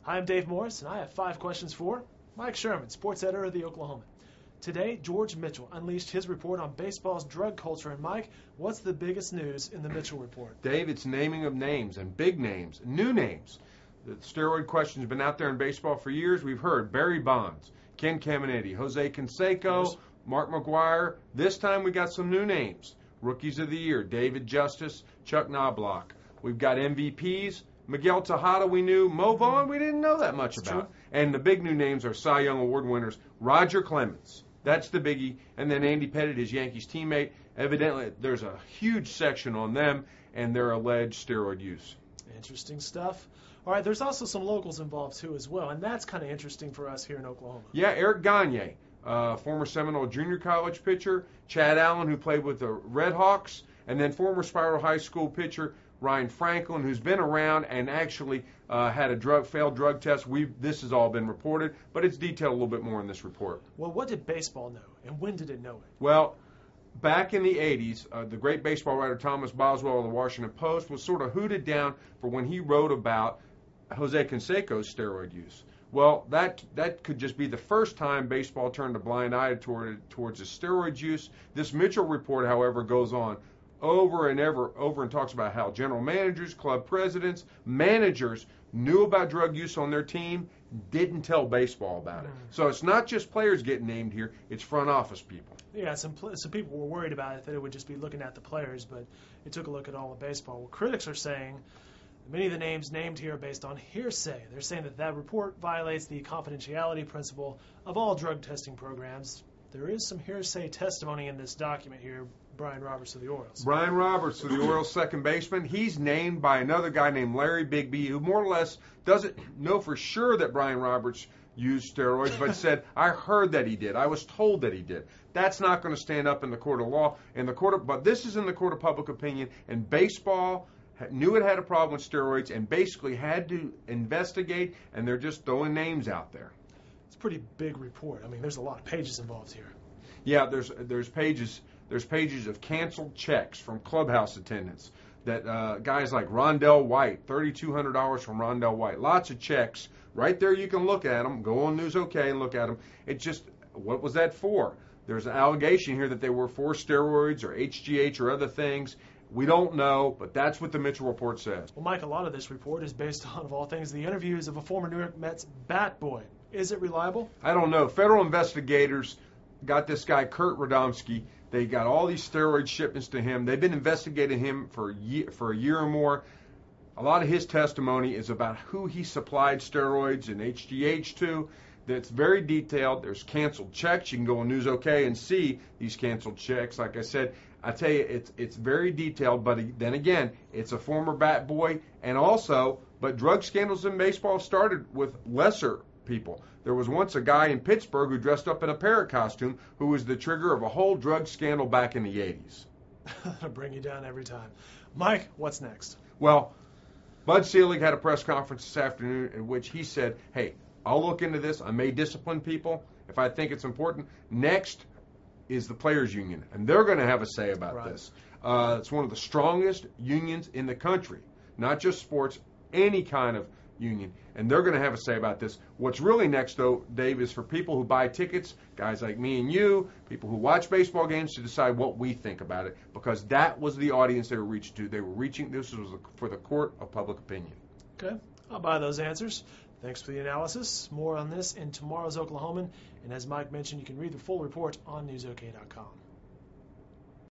I'm Dave Morris, and I have 5 questions for Mike Sherman, sports editor of the Oklahoman. Today, George Mitchell unleashed his report on baseball's drug culture. And Mike, what's the biggest news in the Mitchell report? Dave, it's naming of names, and big names, new names. The steroid question's been out there in baseball for years. We've heard Barry Bonds, Ken Caminiti, Jose Canseco, Mark McGwire. This time we got some new names. Rookies of the Year, David Justice, Chuck Knobloch. We've got MVPs. Miguel Tejada we knew. Mo Vaughn we didn't know that much about. True. And the big new names are Cy Young Award winners Roger Clemens. That's the biggie. And then Andy Pettitte, his Yankees teammate. Evidently, there's a huge section on them and their alleged steroid use. Interesting stuff. All right, there's also some locals involved, too, as well. And that's kind of interesting for us here in Oklahoma. Yeah, Eric Gagne, former Seminole junior college pitcher. Chad Allen, who played with the Red Hawks. And then former Spiral High School pitcher Ryan Franklin, who's been around and actually had a failed drug test. This has all been reported, but it's detailed a little bit more in this report. Well, what did baseball know, and when did it know it? Well, back in the 80s, the great baseball writer Thomas Boswell of the Washington Post was sort of hooted down for when he wrote about Jose Canseco's steroid use. Well, that could just be the first time baseball turned a blind eye towards his steroid use. This Mitchell report, however, goes on over and talks about how general managers, club presidents, managers knew about drug use on their team, didn't tell baseball about it. So it's not just players getting named here, it's front office people. Yeah, some people were worried about it, that it would just be looking at the players, but it took a look at all of baseball. Well, critics are saying many of the names named here are based on hearsay. They're saying that report violates the confidentiality principle of all drug testing programs. There is some hearsay testimony in this document here. Brian Roberts of the Orioles. Brian Roberts of the Orioles second baseman. He's named by another guy named Larry Bigby, who more or less doesn't know for sure that Brian Roberts used steroids, but said, I heard that he did. I was told that he did. That's not going to stand up in the court of law. But this is in the court of public opinion, and baseball knew it had a problem with steroids and basically had to investigate, and they're just throwing names out there. It's a pretty big report. I mean, there's a lot of pages involved here. Yeah, there's pages of canceled checks from clubhouse attendants that guys like Rondell White, $3,200 from Rondell White. Lots of checks. Right there you can look at them. Go on News OK and look at them. It's just, what was that for? There's an allegation here that they were for steroids or HGH or other things. We don't know, but that's what the Mitchell report says. Well, Mike, a lot of this report is based on, of all things, the interviews of a former New York Mets bat boy. Is it reliable? I don't know. Federal investigators got this guy, Kurt Radomski. They got all these steroid shipments to him. They've been investigating him for a year or more. A lot of his testimony is about who he supplied steroids and HGH to. That's very detailed. There's canceled checks. You can go on News OK and see these canceled checks. Like I said, I tell you, it's very detailed. But then again, it's a former bat boy, but drug scandals in baseball started with lesser people. There was once a guy in Pittsburgh who dressed up in a parrot costume who was the trigger of a whole drug scandal back in the 80s. That'll bring you down every time. Mike, what's next? Well, Bud Selig had a press conference this afternoon in which he said, hey, I'll look into this. I may discipline people if I think it's important. Next is the Players Union, and they're going to have a say about this. It's one of the strongest unions in the country, not just sports, any kind of union, and they're going to have a say about this. What's really next, though, Dave, is for people who buy tickets, guys like me and you, people who watch baseball games, to decide what we think about it, because that was the audience they were reaching to. This was for the court of public opinion. Okay, I'll buy those answers. Thanks for the analysis. More on this in tomorrow's Oklahoman, and as Mike mentioned, you can read the full report on newsok.com.